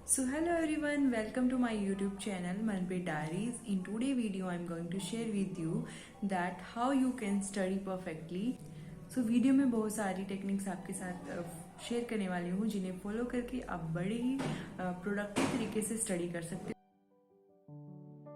So hello everyone, welcome to my YouTube channel Manpreet Diaries. In today video I'm going to share with you that how you can study perfectly. So video में बहुत सारी techniques आपके साथ share करने वाली हूँ जिन्हें follow करके आप बड़े ही प्रोडक्टिव तरीके से स्टडी कर सकते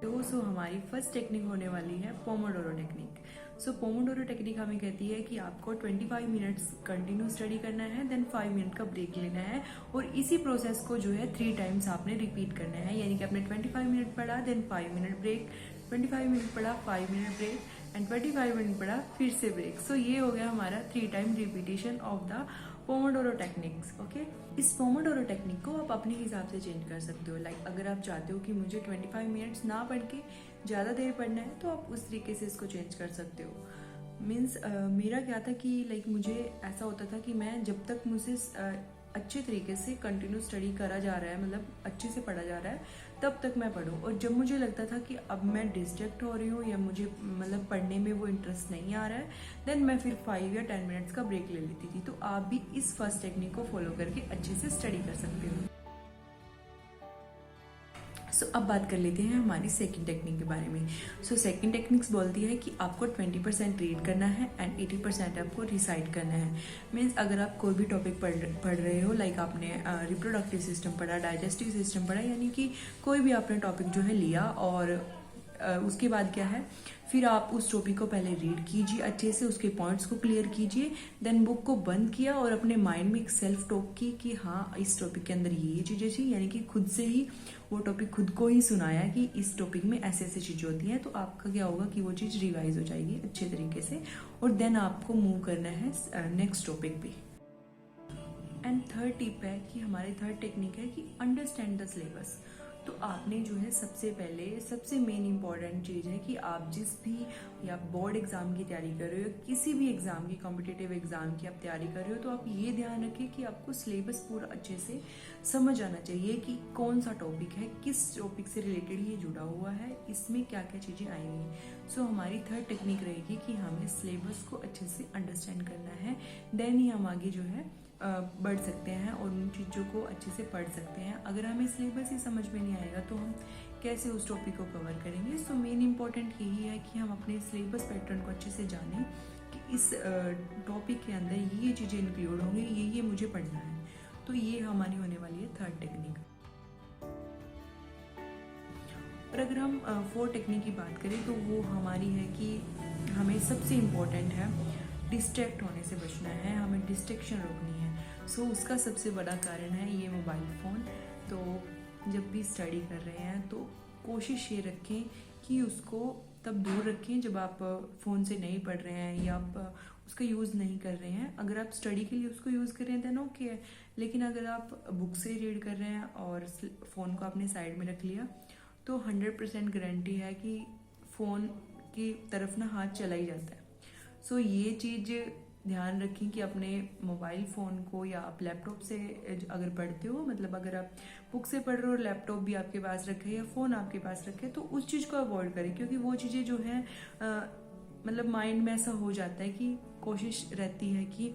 हो। सो हमारी फर्स्ट टेक्निक होने वाली है पोमोडोरो टेक्निक। सो पोमोडोरो टेक्निक हमें कहती है कि आपको 25 मिनट्स कंटिन्यू स्टडी करना है, देन 5 मिनट का ब्रेक लेना है और इसी प्रोसेस को जो है 3 टाइम्स आपने रिपीट करना है। यानी कि आपने 25 मिनट पढ़ा, देन 5 मिनट ब्रेक, 25 मिनट पढ़ा, 5 मिनट ब्रेक एंड 25 मिनट पढ़ा, फिर से ब्रेक। सो ये हो गया हमारा 3 time repetition of the Pomodoro techniques. Okay, इस पोमोडोरो टेक्निक को आप अपने हिसाब से चेंज कर सकते हो। लाइक अगर आप चाहते हो कि मुझे 25 मिनट्स ना पढ़ के ज़्यादा देर पढ़ना है तो आप उस तरीके से इसको चेंज कर सकते हो। मीन्स मेरा क्या था कि लाइक मुझे ऐसा होता था कि मैं जब तक मुझे अच्छे तरीके से कंटिन्यू स्टडी करा जा रहा है, मतलब अच्छे से पढ़ा जा रहा है, तब तक मैं पढूं। और जब मुझे लगता था कि अब मैं डिस्ट्रैक्ट हो रही हूँ या मुझे मतलब पढ़ने में वो इंटरेस्ट नहीं आ रहा है, देन मैं फिर 5 या 10 मिनट्स का ब्रेक ले लेती थी। तो आप भी इस फर्स्ट टेक्निक को फॉलो करके अच्छे से स्टडी कर सकते हो। सो अब बात कर लेते हैं हमारी सेकंड टेक्निक के बारे में। सो सेकंड टेक्निक्स बोलती है कि आपको 20% रीड करना है एंड 80% आपको रिसाइट करना है। मीन्स अगर आप कोई भी टॉपिक पढ़ रहे हो, लाइक आपने रिप्रोडक्टिव सिस्टम पढ़ा, डाइजेस्टिव सिस्टम पढ़ा, यानी कि कोई भी आपने टॉपिक जो है लिया और उसके बाद क्या है, फिर आप उस टॉपिक को पहले रीड कीजिए अच्छे से, उसके पॉइंट्स को क्लियर कीजिए, देन बुक को बंद किया और अपने माइंड में एक सेल्फ टॉक की कि हाँ इस टॉपिक के अंदर ये चीजें थी। यानी कि खुद से ही वो टॉपिक खुद को ही सुनाया कि इस टॉपिक में ऐसे ऐसे चीजें होती हैं। तो आपका क्या होगा कि वो चीज रिवाइज हो जाएगी अच्छे तरीके से और देन आपको मूव करना है नेक्स्ट टॉपिक पे। एंड थर्ड टिप है कि हमारी थर्ड टेक्निक है कि अंडरस्टैंड द सिलेबस। तो आपने जो है सबसे पहले सबसे मेन इंपॉर्टेंट चीज़ है कि आप जिस भी या बोर्ड एग्जाम की तैयारी कर रहे हो, किसी भी एग्जाम की, कॉम्पिटिटिव एग्जाम की आप तैयारी कर रहे हो, तो आप ये ध्यान रखें कि आपको सिलेबस पूरा अच्छे से समझ आना चाहिए कि कौन सा टॉपिक है, किस टॉपिक से रिलेटेड ये जुड़ा हुआ है, इसमें क्या क्या चीज़ें आएंगी। सो हमारी थर्ड टेक्निक रहेगी कि हमें सिलेबस को अच्छे से अंडरस्टैंड करना है, देन ही हम आगे जो है बढ़ सकते हैं और उन चीज़ों को अच्छे से पढ़ सकते हैं। अगर हमें सिलेबस ही समझ में नहीं आएगा तो हम कैसे उस टॉपिक को कवर करेंगे। सो मेन इंपॉर्टेंट यही है कि हम अपने सिलेबस पैटर्न को अच्छे से जानें कि इस टॉपिक के अंदर ये चीज़ें इंक्लूड होंगी, ये मुझे पढ़ना है। तो ये हमारी होने वाली है थर्ड टेक्निक। और अगर हम फोर्थ टेक्निक की बात करें तो वो हमारी है कि हमें सबसे इम्पोर्टेंट है डिस्ट्रैक्ट होने से बचना है, हमें डिस्ट्रैक्शन रोकनी है। सो उसका सबसे बड़ा कारण है ये मोबाइल फ़ोन। तो जब भी स्टडी कर रहे हैं तो कोशिश ये रखें कि उसको तब दूर रखें जब आप फ़ोन से नहीं पढ़ रहे हैं या आप उसका यूज़ नहीं कर रहे हैं। अगर आप स्टडी के लिए उसको यूज़ कर रहे हैं देन ओके है, लेकिन अगर आप बुक से रीड कर रहे हैं और फ़ोन को आपने साइड में रख लिया तो 100% गारंटी है कि फ़ोन की तरफ ना हाथ चला ही जाता है। सो ये चीज़ ध्यान रखें कि अपने मोबाइल फ़ोन को या आप लैपटॉप से अगर पढ़ते हो, मतलब अगर आप बुक से पढ़ रहे हो, लैपटॉप भी आपके पास रखे या फ़ोन आपके पास रखे, तो उस चीज़ को अवॉइड करें। क्योंकि वो चीज़ें जो है मतलब माइंड में ऐसा हो जाता है कि कोशिश रहती है कि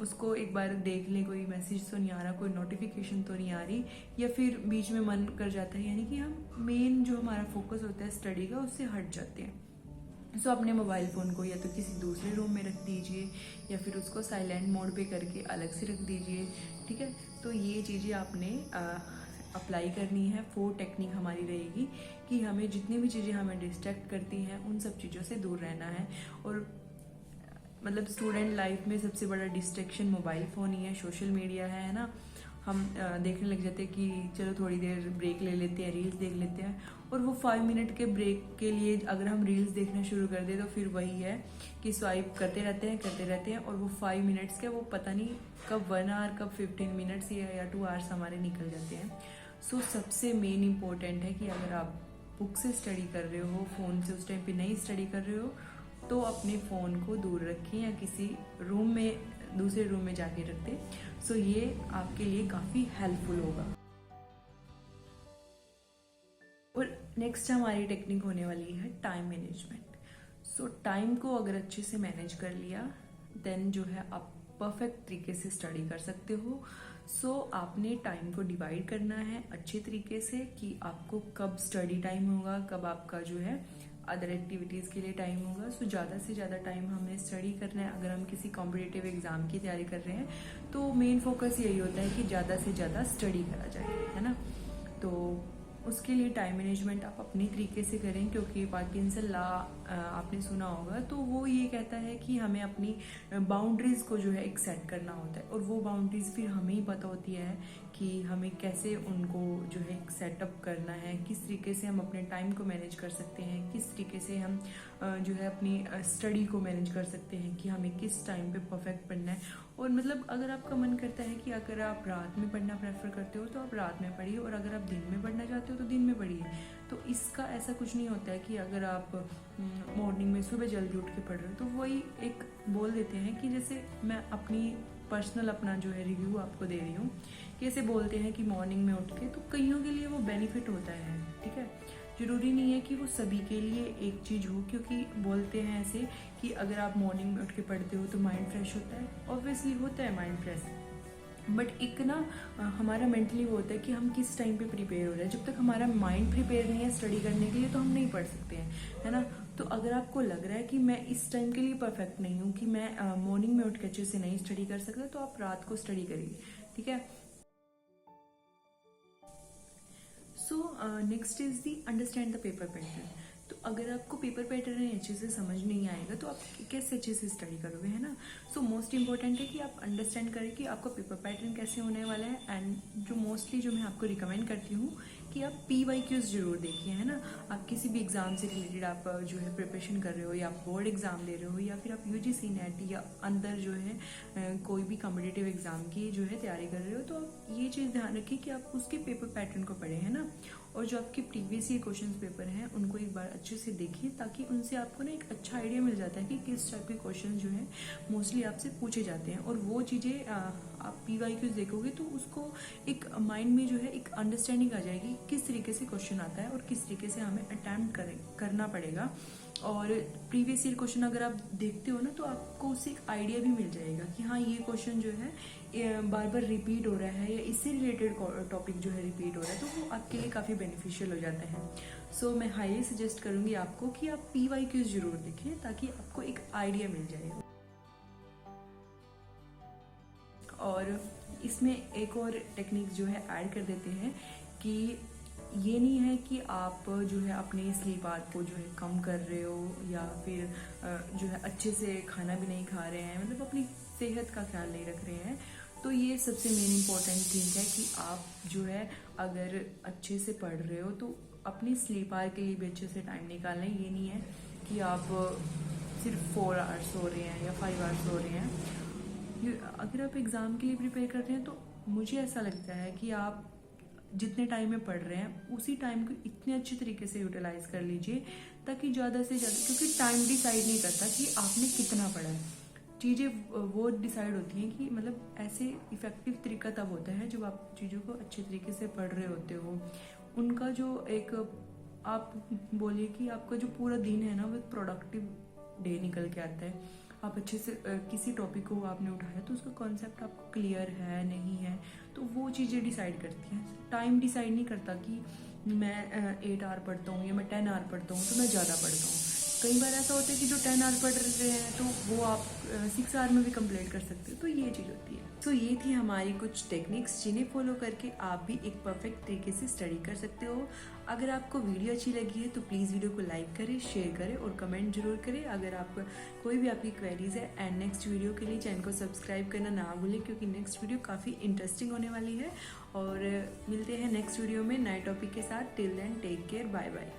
उसको एक बार देख लें, कोई मैसेज तो नहीं आ रहा, कोई नोटिफिकेशन तो नहीं आ रही, या फिर बीच में मन कर जाता है, यानी कि हम मेन जो हमारा फोकस होता है स्टडी का उससे हट जाते हैं। सो अपने मोबाइल फ़ोन को या तो किसी दूसरे रूम में रख दीजिए या फिर उसको साइलेंट मोड पे करके अलग से रख दीजिए। ठीक है, तो ये चीज़ें आपने अप्लाई करनी है। फोर्थ टेक्निक हमारी रहेगी कि हमें जितनी भी चीज़ें हमें डिस्ट्रैक्ट करती हैं उन सब चीज़ों से दूर रहना है। और मतलब स्टूडेंट लाइफ में सबसे बड़ा डिस्ट्रैक्शन मोबाइल फ़ोन ही है, सोशल मीडिया है ना। हम देखने लग जाते हैं कि चलो थोड़ी देर ब्रेक ले लेते हैं, रील्स देख लेते हैं, और वो 5 मिनट के ब्रेक के लिए अगर हम रील्स देखना शुरू कर दें तो फिर वही है कि स्वाइप करते रहते हैं और वो 5 मिनट्स के वो पता नहीं कब 1 आवर, कब 15 मिनट्स या 2 आवर्स हमारे निकल जाते हैं। सो सबसे मेन इम्पोर्टेंट है कि अगर आप बुक से स्टडी कर रहे हो, फ़ोन से उस टाइम पे नहीं स्टडी कर रहे हो, तो अपने फ़ोन को दूर रखें या किसी रूम में, दूसरे रूम में जाके रख दें। सो ये आपके लिए काफ़ी हेल्पफुल होगा। और नेक्स्ट हमारी टेक्निक होने वाली है टाइम मैनेजमेंट। सो टाइम को अगर अच्छे से मैनेज कर लिया देन जो है आप परफेक्ट तरीके से स्टडी कर सकते हो। सो आपने टाइम को डिवाइड करना है अच्छे तरीके से कि आपको कब स्टडी टाइम होगा, कब आपका जो है अदर एक्टिविटीज़ के लिए टाइम होगा। सो ज़्यादा से ज़्यादा टाइम हमें स्टडी करना है। अगर हम किसी कॉम्पिटिटिव एग्ज़ाम की तैयारी कर रहे हैं तो मेन फोकस यही होता है कि ज़्यादा से ज़्यादा स्टडी करा जाए, है ना। तो उसके लिए टाइम मैनेजमेंट आप अपने तरीके से करें, क्योंकि पार्किंसन लॉ आपने सुना होगा, तो वो ये कहता है कि हमें अपनी बाउंड्रीज़ को जो है एक सेट करना होता है, और वो बाउंड्रीज़ फिर हमें ही पता होती है कि हमें कैसे उनको जो है एक सेटअप करना है, किस तरीके से हम अपने टाइम को मैनेज कर सकते हैं, किस तरीके से हम जो है अपनी स्टडी को मैनेज कर सकते हैं कि हमें किस टाइम पे परफेक्ट पढ़ना है। और मतलब अगर आपका मन करता है कि अगर आप रात में पढ़ना प्रेफर करते हो तो आप रात में पढ़िए, और अगर आप दिन में पढ़ना चाहते हो तो दिन में पढ़िए। तो इसका ऐसा कुछ नहीं होता है कि अगर आप मॉर्निंग में सुबह जल्दी उठ के पढ़ रहे हो तो वही एक बोल देते हैं कि जैसे मैं अपनी पर्सनल अपना जो है रिव्यू आपको दे रही हूँ कि ऐसे बोलते हैं कि मॉर्निंग में उठ के, तो कईयों के लिए वो बेनिफिट होता है, ठीक है। जरूरी नहीं है कि वो सभी के लिए एक चीज़ हो, क्योंकि बोलते हैं ऐसे कि अगर आप मॉर्निंग में उठ के पढ़ते हो तो माइंड फ्रेश होता है। ऑब्वियसली होता है माइंड फ्रेश, बट एक ना हमारा मेंटली वो होता है कि हम किस टाइम पे प्रिपेयर हो रहे हैं। जब तक हमारा माइंड प्रिपेयर नहीं है स्टडी करने के लिए तो हम नहीं पढ़ सकते हैं, है ना। तो अगर आपको लग रहा है कि मैं इस टाइम के लिए परफेक्ट नहीं हूँ, कि मैं मॉर्निंग में उठ के अच्छे से नहीं स्टडी कर सकता, तो आप रात को स्टडी करिए, ठीक है। So next is the understand the paper pattern. तो अगर आपको पेपर पैटर्न अच्छे से समझ नहीं आएगा तो आप कैसे अच्छे से स्टडी करोगे, है ना। सो मोस्ट इंपॉर्टेंट है कि आप अंडरस्टैंड करें कि आपका पेपर पैटर्न कैसे होने वाला है। एंड जो मोस्टली जो मैं आपको रिकमेंड करती हूँ कि आप PYQs जरूर देखिए, है ना। आप किसी भी एग्जाम से रिलेटेड आप जो है प्रिपरेशन कर रहे हो, या आप बोर्ड एग्जाम दे रहे हो, या फिर आप UGC नेट या अंदर जो है कोई भी कॉम्पिटिटिव एग्जाम की जो है तैयारी कर रहे हो, तो आप ये चीज़ ध्यान रखिए कि आप उसके पेपर पैटर्न को पढ़ें, है ना। और जो आपके प्रीवियस ईयर क्वेश्चन पेपर हैं उनको एक बार अच्छे से देखिए, ताकि उनसे आपको ना एक अच्छा आइडिया मिल जाता है कि किस टाइप के क्वेश्चन जो है मोस्टली आपसे पूछे जाते हैं। और वो चीज़ें आप PYQs देखोगे तो उसको एक माइंड में जो है एक अंडरस्टैंडिंग आ जाएगी किस तरीके से क्वेश्चन आता है और किस तरीके से हमें अटेम्प्ट करना पड़ेगा। और प्रीवियस ईयर क्वेश्चन अगर आप देखते हो ना तो आपको उससे एक आइडिया भी मिल जाएगा कि हाँ ये क्वेश्चन जो है बार बार रिपीट हो रहा है, या इससे रिलेटेड टॉपिक जो है रिपीट हो रहा है, तो वो आपके लिए काफ़ी बेनिफिशियल हो जाता है। सो मैं हाईली सजेस्ट करूँगी आपको कि आप PYQs जरूर देखिए, ताकि आपको एक आइडिया मिल जाए। और इसमें एक और टेक्निक जो है ऐड कर देते हैं कि ये नहीं है कि आप जो है अपने स्लीप आवर को जो है कम कर रहे हो, या फिर जो है अच्छे से खाना भी नहीं खा रहे हैं, मतलब अपनी सेहत का ख्याल नहीं रख रहे हैं। तो ये सबसे मेन इम्पोर्टेंट थिंग है कि आप जो है अगर अच्छे से पढ़ रहे हो तो अपनी स्लीप आवर के लिए भी अच्छे से टाइम निकालना है। ये नहीं है कि आप सिर्फ 4 आवर्स सो रहे हैं या 5 आवर्स सो रहे हैं। अगर आप एग्ज़ाम के लिए प्रिपेयर कर रहे हैं तो मुझे ऐसा लगता है कि आप जितने टाइम में पढ़ रहे हैं उसी टाइम को इतने अच्छे तरीके से यूटिलाइज कर लीजिए, ताकि ज़्यादा से ज़्यादा, क्योंकि टाइम डिसाइड नहीं करता कि आपने कितना पढ़ा है। चीज़ें वो डिसाइड होती हैं कि मतलब ऐसे इफ़ेक्टिव तरीका तब होता है जब आप चीज़ों को अच्छे तरीके से पढ़ रहे होते हो। उनका जो एक आप बोलिए कि आपका जो पूरा दिन है ना वो एक प्रोडक्टिव डे निकल के आता है। आप अच्छे से किसी टॉपिक को आपने उठाया तो उसका कॉन्सेप्ट आपको क्लियर है नहीं है, तो वो चीज़ें डिसाइड करती हैं। टाइम डिसाइड नहीं करता कि मैं 8 आवर पढ़ता हूँ या मैं 10 आवर पढ़ता हूँ तो मैं ज़्यादा पढ़ता हूँ। कई बार ऐसा होता है कि जो 10 आवर पढ़ रहे हैं तो वो आप 6 आवर में भी कंप्लीट कर सकते हो, तो ये चीज़ होती है। तो ये थी हमारी कुछ टेक्निक्स जिन्हें फॉलो करके आप भी एक परफेक्ट तरीके से स्टडी कर सकते हो। अगर आपको वीडियो अच्छी लगी है तो प्लीज़ वीडियो को लाइक करें, शेयर करें और कमेंट जरूर करें। अगर आप कोई भी आपकी क्वेरीज है एंड नेक्स्ट वीडियो के लिए चैनल को सब्सक्राइब करना ना भूलें, क्योंकि नेक्स्ट वीडियो काफ़ी इंटरेस्टिंग होने वाली है। और मिलते हैं नेक्स्ट वीडियो में नए टॉपिक के साथ। Till then take care, bye bye.